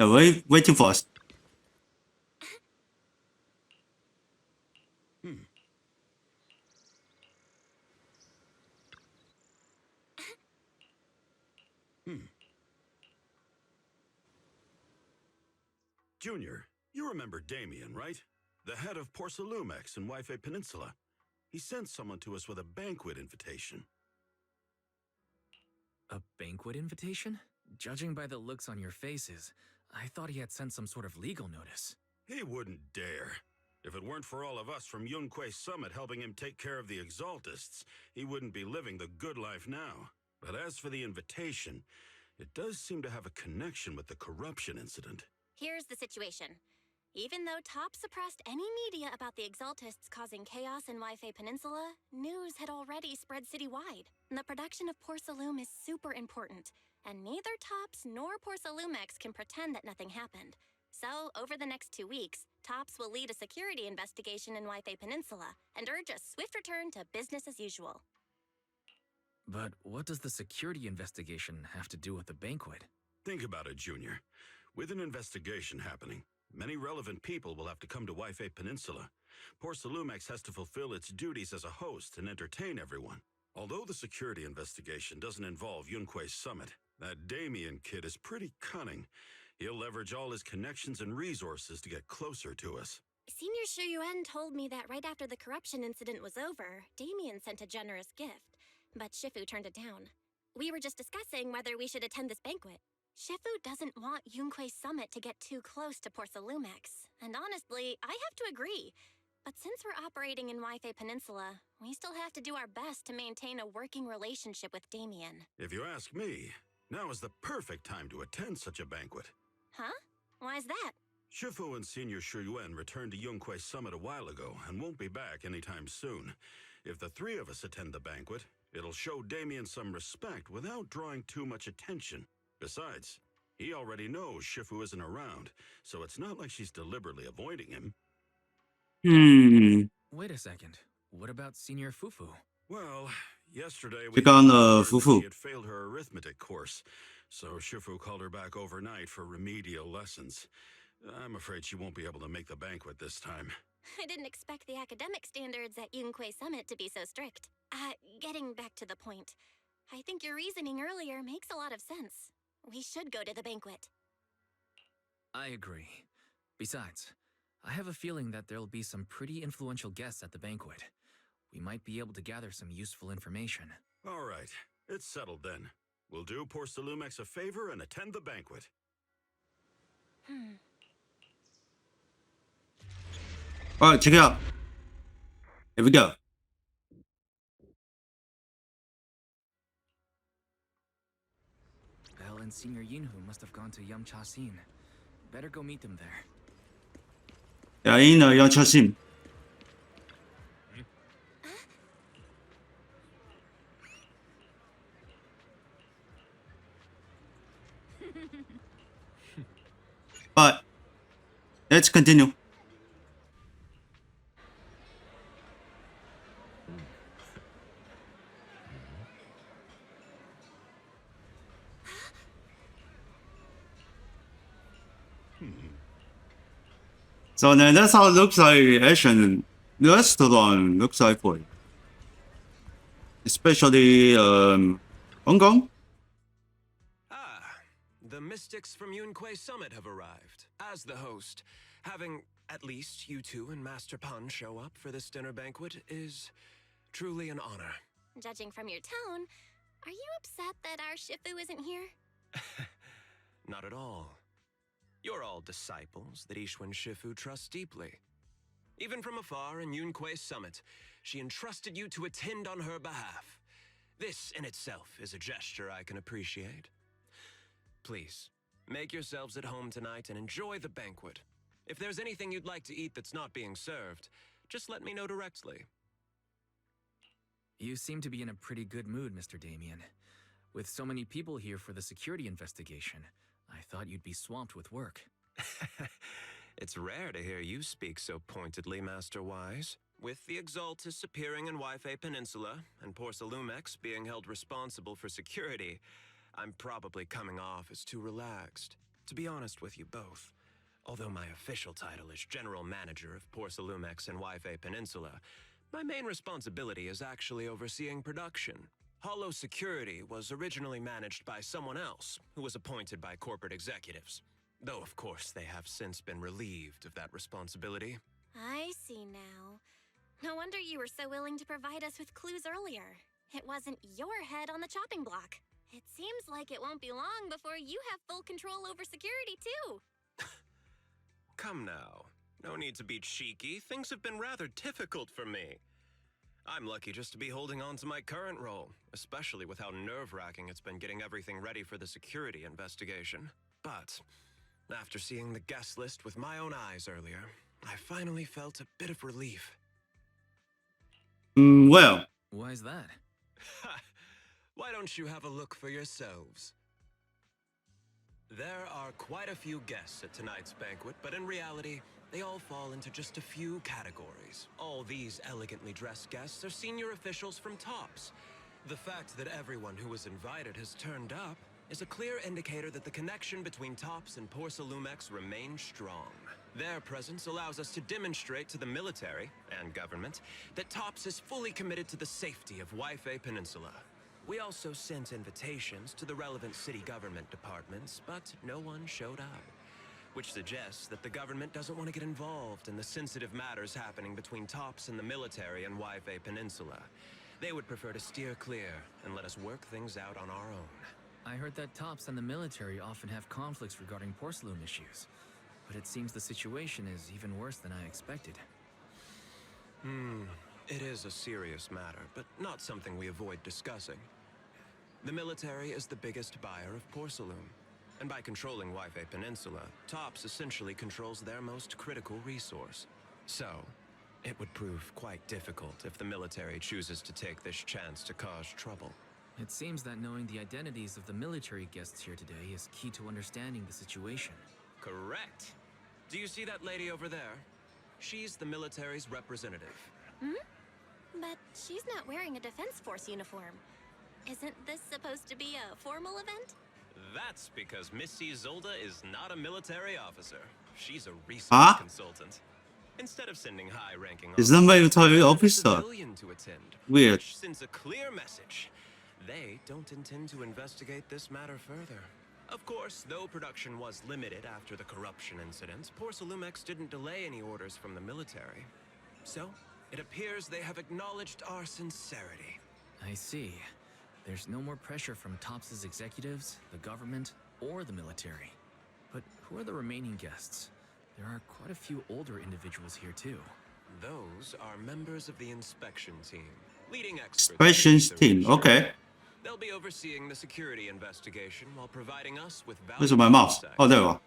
Yeah, waiting for us. Junior, you remember Damien, right? The head of Porcelumex in Wi-Fi Peninsula. He sent someone to us with a banquet invitation. A banquet invitation? Judging by the looks on your faces, I thought he had sent some sort of legal notice. He wouldn't dare. If it weren't for all of us from Yunque Summit helping him take care of the Exaltists, he wouldn't be living the good life now. But as for the invitation, it does seem to have a connection with the corruption incident. Here's the situation. Even though Top suppressed any media about the Exaltists causing chaos in Wi-Fi Peninsula, news had already spread citywide. The production of Porcelume is super important, and neither Tops nor Porcelumex can pretend that nothing happened. So, over the next 2 weeks, Tops will lead a security investigation in Wi-Fi Peninsula and urge a swift return to business as usual. But what does the security investigation have to do with the banquet? Think about it, Junior. With an investigation happening, many relevant people will have to come to Wi-Fi Peninsula. Porcelumex has to fulfill its duties as a host and entertain everyone. Although the security investigation doesn't involve Yunque Summit, that Damien kid is pretty cunning. He'll leverage all his connections and resources to get closer to us. Senior Shuyuan told me that right after the corruption incident was over, Damien sent a generous gift, but Shifu turned it down. We were just discussing whether we should attend this banquet. Shifu doesn't want Yunque Summit to get too close to Porcelumex, and honestly, I have to agree. But since we're operating in Wi-Fi Peninsula, we still have to do our best to maintain a working relationship with Damien. If you ask me, now is the perfect time to attend such a banquet. Huh? Why's that? Shifu and Senior Shuyuan returned to Yunque Summit a while ago and won't be back anytime soon. If the three of us attend the banquet, it'll show Damien some respect without drawing too much attention. Besides, he already knows Shifu isn't around, so it's not like she's deliberately avoiding him. Wait a second. What about Senior Fufu? Well, yesterday we Check on learned that Fufu. she had failed her arithmetic course, so Shifu called her back overnight for remedial lessons. I'm afraid she won't be able to make the banquet this time. I didn't expect the academic standards at Yunque Summit to be so strict. Getting back to the point, I think your reasoning earlier makes a lot of sense. We should go to the banquet. I agree. Besides, I have a feeling that there'll be some pretty influential guests at the banquet. We might be able to gather some useful information. All right, it's settled then. We'll do Porcelumex a favor and attend the banquet. Alright, check it out. Here we go. Belle and Senior Yinhu must have gone to Yamcha-sin. Better go meet them there. Yeah, in Yangchaxin. Alright, let's continue. So then that's how it looks like actually the restaurant looks like for it. Especially Hong Kong. Ah, the mystics from Yunque Summit have arrived. As the host, having at least you two and Master Pan show up for this dinner banquet is truly an honor. Judging from your tone, are you upset that our Shifu isn't here? Not at all. You're all disciples that Ishwan Shifu trusts deeply. Even from afar in Yunque Summit, she entrusted you to attend on her behalf. This in itself is a gesture I can appreciate. Please, make yourselves at home tonight and enjoy the banquet. If there's anything you'd like to eat that's not being served, just let me know directly. You seem to be in a pretty good mood, Mr. Damien. With so many people here for the security investigation, I thought you'd be swamped with work. It's rare to hear you speak so pointedly, Master Wise. With the Exaltists appearing in Wi-Fi Peninsula and Porcelumex being held responsible for security, I'm probably coming off as too relaxed. to be honest with you both, although my official title is General Manager of Porcelumex and Yfe Peninsula, my main responsibility is actually overseeing production. Hollow Security was originally managed by someone else, who was appointed by corporate executives. Though, of course, they have since been relieved of that responsibility. I see now. No wonder you were so willing to provide us with clues earlier. It wasn't your head on the chopping block. It seems like it won't be long before you have full control over security, too. Come now. No need to be cheeky. Things have been rather difficult for me. I'm lucky just to be holding on to my current role, especially with how nerve-wracking it's been getting everything ready for the security investigation. But after seeing the guest list with my own eyes earlier, I finally felt a bit of relief. Well, Why is that? Why don't you have a look for yourselves? There are quite a few guests at tonight's banquet, but in reality, they all fall into just a few categories. All these elegantly dressed guests are senior officials from TOPS. The fact that everyone who was invited has turned up is a clear indicator that the connection between TOPS and Porcelumex remains strong. Their presence allows us to demonstrate to the military and government that TOPS is fully committed to the safety of Yfe Peninsula. We also sent invitations to the relevant city government departments, but no one showed up, which suggests that the government doesn't want to get involved in the sensitive matters happening between TOPS and the military and Yfe Peninsula. They would prefer to steer clear and let us work things out on our own. I heard that TOPS and the military often have conflicts regarding porcelain issues, but it seems the situation is even worse than I expected. It is a serious matter, but not something we avoid discussing. The military is the biggest buyer of porcelain, and by controlling Yfe Peninsula, TOPS essentially controls their most critical resource. So, it would prove quite difficult if the military chooses to take this chance to cause trouble. It seems that knowing the identities of the military guests here today is key to understanding the situation. Correct. Do you see that lady over there? She's the military's representative. But she's not wearing a Defense Force uniform. Isn't this supposed to be a formal event? That's because Missy Zolda is not a military officer. She's a research Huh? consultant. Instead of sending high-ranking is that military a officer? civilian to attend, Weird. which sends a clear message. They don't intend to investigate this matter further. Of course, though production was limited after the corruption incidents, Porcelumex didn't delay any orders from the military. So, it appears they have acknowledged our sincerity. I see. There's no more pressure from TOPS's executives, the government, or the military. But who are the remaining guests? There are quite a few older individuals here too. Those are members of the inspection team, leading experts. Inspections in team, research. okay. They'll be overseeing the security investigation while providing us with Where's my valuable mouse? insights. Oh, there we are.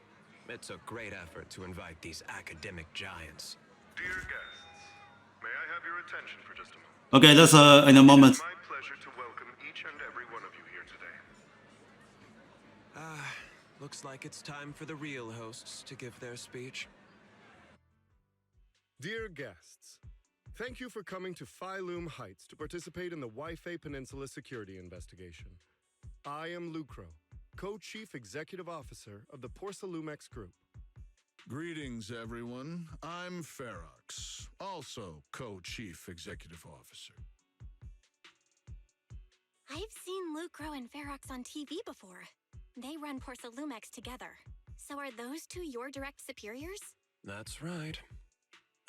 It took great effort to invite these academic giants. Dear guests, may I have your attention for just a moment? Okay, that's in a moment. It's my pleasure to welcome each and every one of you here today. Looks like it's time for the real hosts to give their speech. Dear guests, thank you for coming to Phylum Heights to participate in the Yfe Peninsula security investigation. I am Lucro, Co-Chief Executive Officer of the Porcelumex Group. Greetings, everyone. I'm Ferox, also Co-Chief Executive Officer. I've seen Lucro and Ferox on TV before. They run Porcelumex together. So are those two your direct superiors? That's right.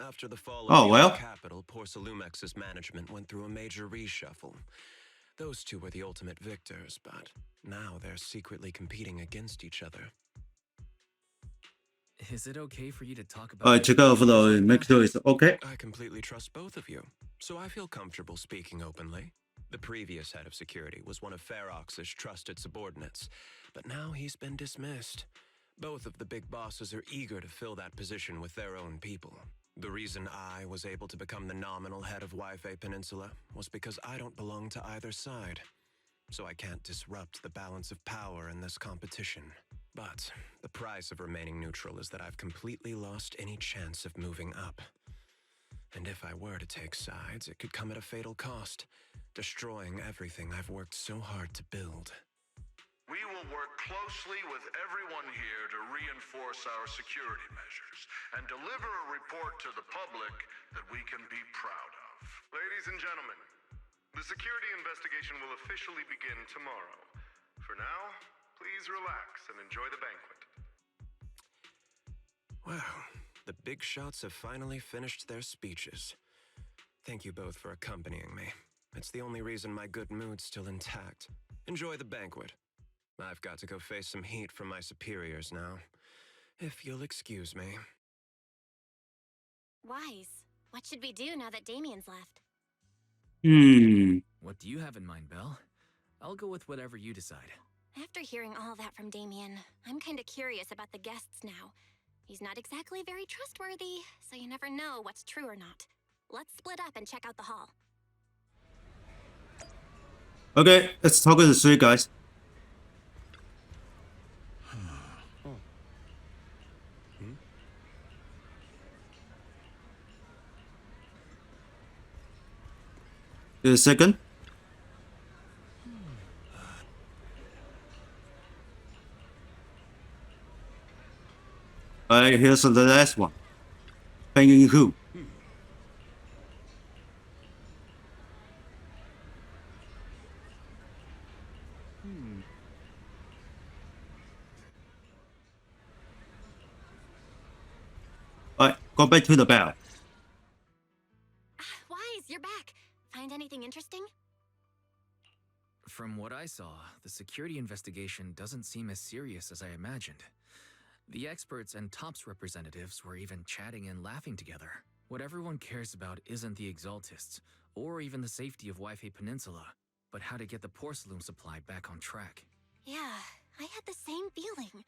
After the fall of Oh, the well. old capital, Porcelumex's management went through a major reshuffle. Those two were the ultimate victors, but now they're secretly competing against each other. Is it okay for you to talk about... check out for the make sure it's okay. I completely trust both of you, so I feel comfortable speaking openly. The previous head of security was one of Ferox's trusted subordinates, but now he's been dismissed. Both of the big bosses are eager to fill that position with their own people. The reason I was able to become the nominal head of Yfe Peninsula was because I don't belong to either side, so I can't disrupt the balance of power in this competition. But the price of remaining neutral is that I've completely lost any chance of moving up. And if I were to take sides, it could come at a fatal cost, destroying everything I've worked so hard to build. We We will work closely with everyone here to reinforce our security measures and deliver a report to the public that we can be proud of. Ladies and gentlemen, the security investigation will officially begin tomorrow. For now, please relax and enjoy the banquet. Well, the big shots have finally finished their speeches. Thank you both for accompanying me. It's the only reason my good mood's still intact. Enjoy the banquet. I've got to go face some heat from my superiors now. If you'll excuse me. Wise, what should we do now that Damien's left? What do you have in mind, Belle? I'll go with whatever you decide. After hearing all that from Damien, I'm kinda curious about the guests now. He's not exactly very trustworthy, so you never know what's true or not. Let's split up and check out the hall. Okay, let's talk to the three guys. The second. Alright, here's the last one. Banging who? Alright, go back to the bell. Wise, you're back. Find anything interesting? From what I saw, the security investigation doesn't seem as serious as I imagined. The experts and TOPS representatives were even chatting and laughing together. What everyone cares about isn't the Exaltists, or even the safety of Wi-Fi Peninsula, but how to get the porcelain supply back on track. Yeah, I had the same feeling.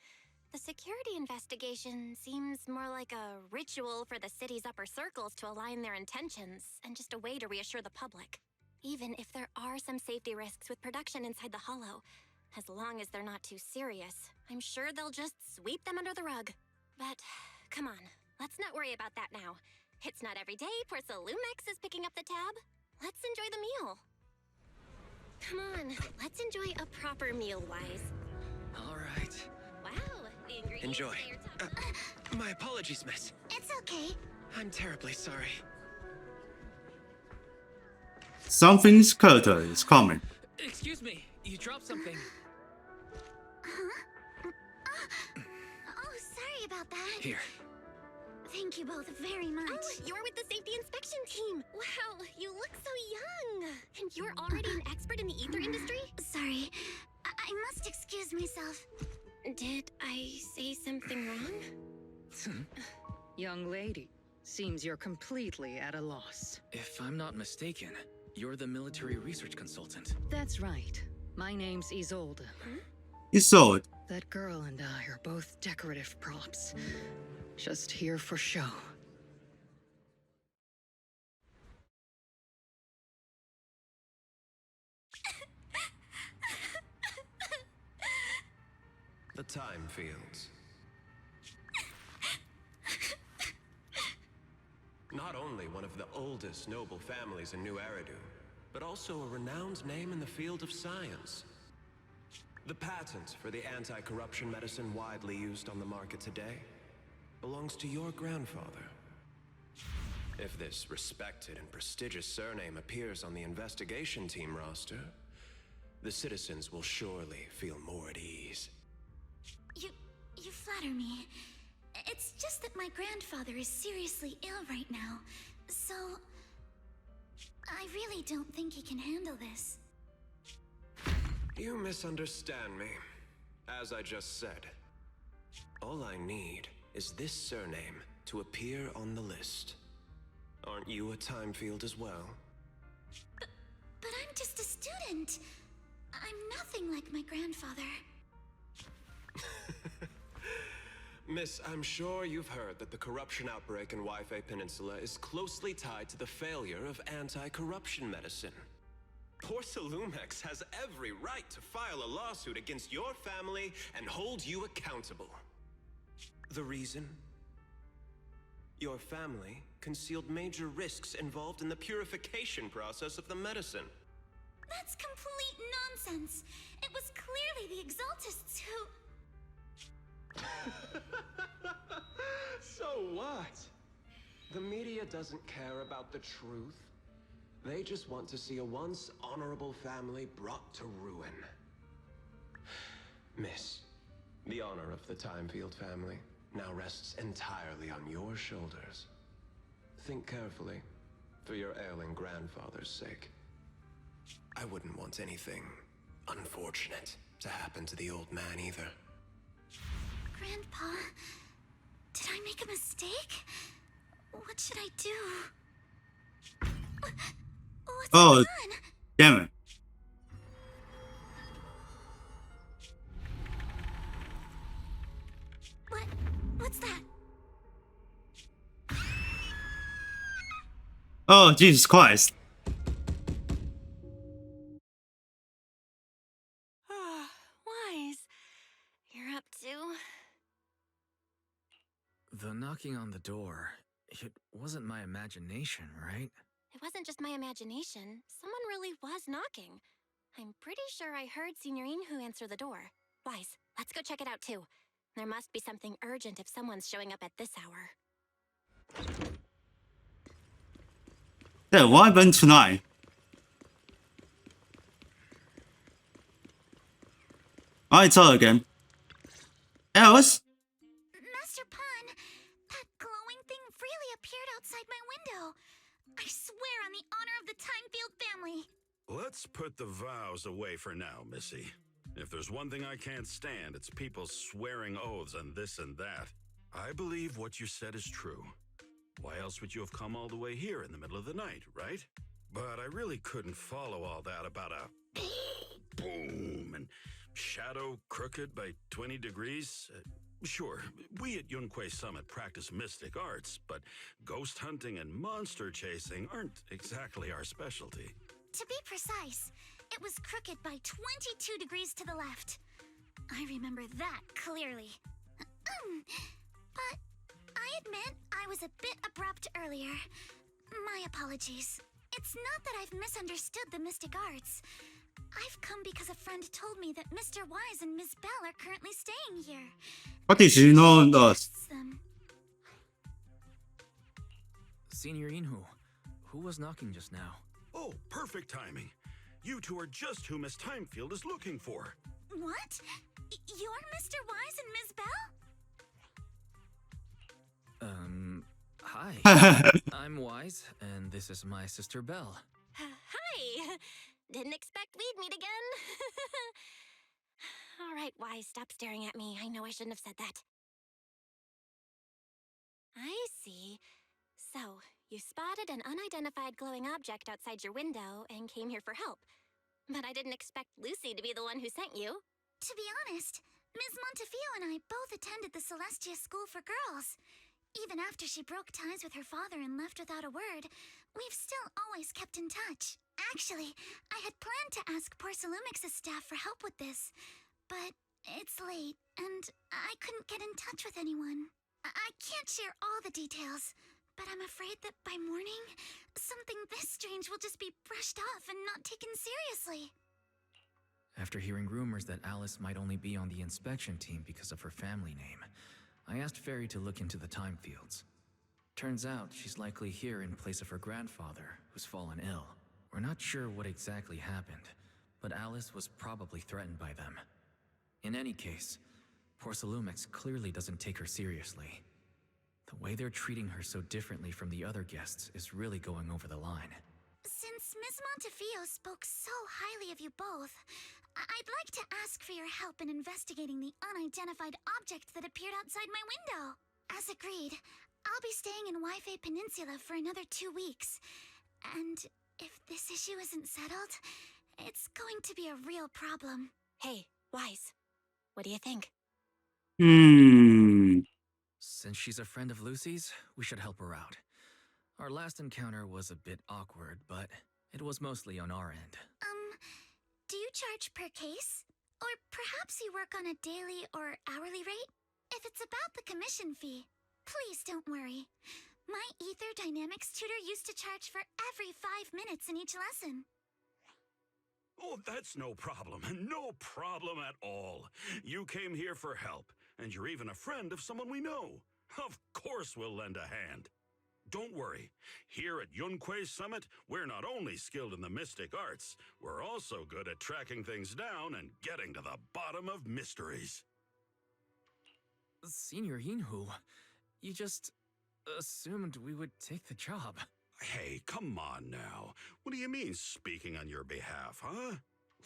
The security investigation seems more like a ritual for the city's upper circles to align their intentions, and just a way to reassure the public. Even if there are some safety risks with production inside the Hollow, as long as they're not too serious, I'm sure they'll just sweep them under the rug. But, come on, let's not worry about that now. It's not every day Porcelumex is picking up the tab. Let's enjoy the meal. Come on, let's enjoy a proper meal, Wise. All right. Wow, the ingredients Enjoy. say you're top- My apologies, miss. It's okay. I'm terribly sorry. Something scurter is coming. Excuse me, you dropped something. Oh, sorry about that. Here. Thank you both very much. Oh, you're with the safety inspection team. Wow, you look so young. And you're already an expert in the ether industry? Sorry, I must excuse myself. Did I say something wrong? Young lady, seems you're completely at a loss. If I'm not mistaken, you're the military research consultant. That's right. My name's Isolde. Isolde. That girl and I are both decorative props. Just here for show. The time fields. Not only one of the oldest noble families in New Eridu, but also a renowned name in the field of science. The patent for the anti-corruption medicine widely used on the market today belongs to your grandfather. If this respected and prestigious surname appears on the investigation team roster, the citizens will surely feel more at ease. You flatter me. It's just that my grandfather is seriously ill right now, so I really don't think he can handle this. You misunderstand me. As I just said, all I need is this surname to appear on the list. Aren't you a time field as well? But I'm just a student. I'm nothing like my grandfather. Miss, I'm sure you've heard that the corruption outbreak in Wi-Fi Peninsula is closely tied to the failure of anti-corruption medicine. Porcelumex has every right to file a lawsuit against your family and hold you accountable. The reason? Your family concealed major risks involved in the purification process of the medicine. That's complete nonsense. It was clearly the Exalted The media doesn't care about the truth. They just want to see a once honorable family brought to ruin. Miss, the honor of the Timefield family now rests entirely on your shoulders. Think carefully, for your ailing grandfather's sake. I wouldn't want anything unfortunate to happen to the old man either. Grandpa, did I make a mistake? What should I do? What's Oh, going on? damn it. What's that? Oh, Jesus Christ. Wise. You're up too? The knocking on the door, it wasn't my imagination, right? It wasn't just my imagination. Someone really was knocking. I'm pretty sure I heard Signorine who answer the door. Wise, let's go check it out too. There must be something urgent if someone's showing up at this hour. Yeah, what happened tonight? Alright, tell again. Alice? Master Pun, that glowing thing really appeared outside my window. I swear on the honor of the Timefield family. Let's put the vows away for now, Missy. If there's one thing I can't stand, it's people swearing oaths and this and that. I believe what you said is true. Why else would you have come all the way here in the middle of the night, right? But I really couldn't follow all that about a boom and shadow crooked by 20 degrees. Sure, we at Yunquay Summit practice mystic arts, but ghost hunting and monster chasing aren't exactly our specialty. To be precise, it was crooked by 22 degrees to the left. I remember that clearly. But I admit I was a bit abrupt earlier. My apologies. It's not that I've misunderstood the mystic arts. I've come because a friend told me that Mr. Wise and Miss Bell are currently staying here. What did you know us? Them. Signorine who was knocking just now? Oh, perfect timing. You two are just who Miss Timefield is looking for. What? You're Mr. Wise and Miss Bell? Hi. I'm Wise, and this is my sister Belle. Hi. Didn't expect we'd meet again. All right, Wise, stop staring at me. I know I shouldn't have said that. I see. So, you spotted an unidentified glowing object outside your window and came here for help. But I didn't expect Lucy to be the one who sent you. To be honest, Ms. Montefiore and I both attended the Celestia School for Girls. Even after she broke ties with her father and left without a word, we've still always kept in touch. Actually, I had planned to ask Porcelumix's staff for help with this, but it's late, and I couldn't get in touch with anyone. I can't share all the details, but I'm afraid that by morning, something this strange will just be brushed off and not taken seriously. After hearing rumors that Alice might only be on the inspection team because of her family name, I asked Fairy to look into the Timefields. Turns out she's likely here in place of her grandfather, who's fallen ill. We're not sure what exactly happened, but Alice was probably threatened by them. In any case, Porcelumix clearly doesn't take her seriously. The way they're treating her so differently from the other guests is really going over the line. Since Ms. Montefiore spoke so highly of you both, I'd like to ask for your help in investigating the unidentified object that appeared outside my window. As agreed, I'll be staying in Wi-Fi Peninsula for another 2 weeks. And if this issue isn't settled, it's going to be a real problem. Hey, Wise, what do you think? Since she's a friend of Lucy's, we should help her out. Our last encounter was a bit awkward, but it was mostly on our end. Do you charge per case? Or perhaps you work on a daily or hourly rate? If it's about the commission fee, please don't worry. My Ether Dynamics tutor used to charge for every 5 minutes in each lesson. Oh, that's no problem. No problem at all. You came here for help, and you're even a friend of someone we know. Of course we'll lend a hand. Don't worry. Here at Yunquei Summit, we're not only skilled in the mystic arts, we're also good at tracking things down and getting to the bottom of mysteries. Senior Yinhu, you just assumed we would take the job. Hey, come on now. What do you mean speaking on your behalf, huh?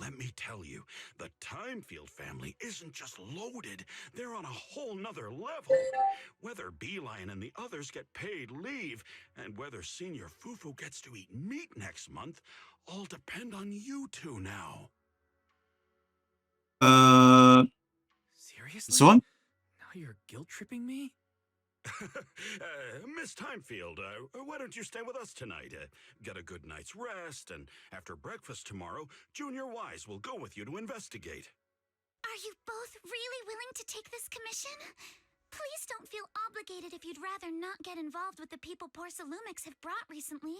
Let me tell you, the Timefield family isn't just loaded, they're on a whole nother level. Whether Beeline and the others get paid leave, and whether Senior Fufu gets to eat meat next month, all depend on you two now. Seriously? this one? Now you're guilt-tripping me? Miss Timefield, why don't you stay with us tonight? Get a good night's rest, and after breakfast tomorrow, Junior Wise will go with you to investigate. Are you both really willing to take this commission? Please don't feel obligated if you'd rather not get involved with the people Porsalumix have brought recently.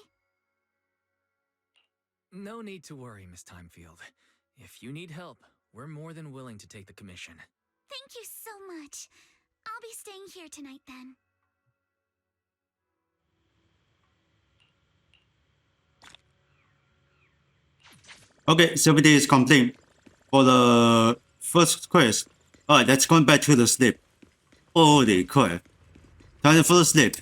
No need to worry, Miss Timefield. If you need help, we're more than willing to take the commission. Thank you so much. I'll be staying here tonight then. Okay, activity is complete for the first quest. Alright, let's go back to the sleep. Holy crap. Time for the sleep.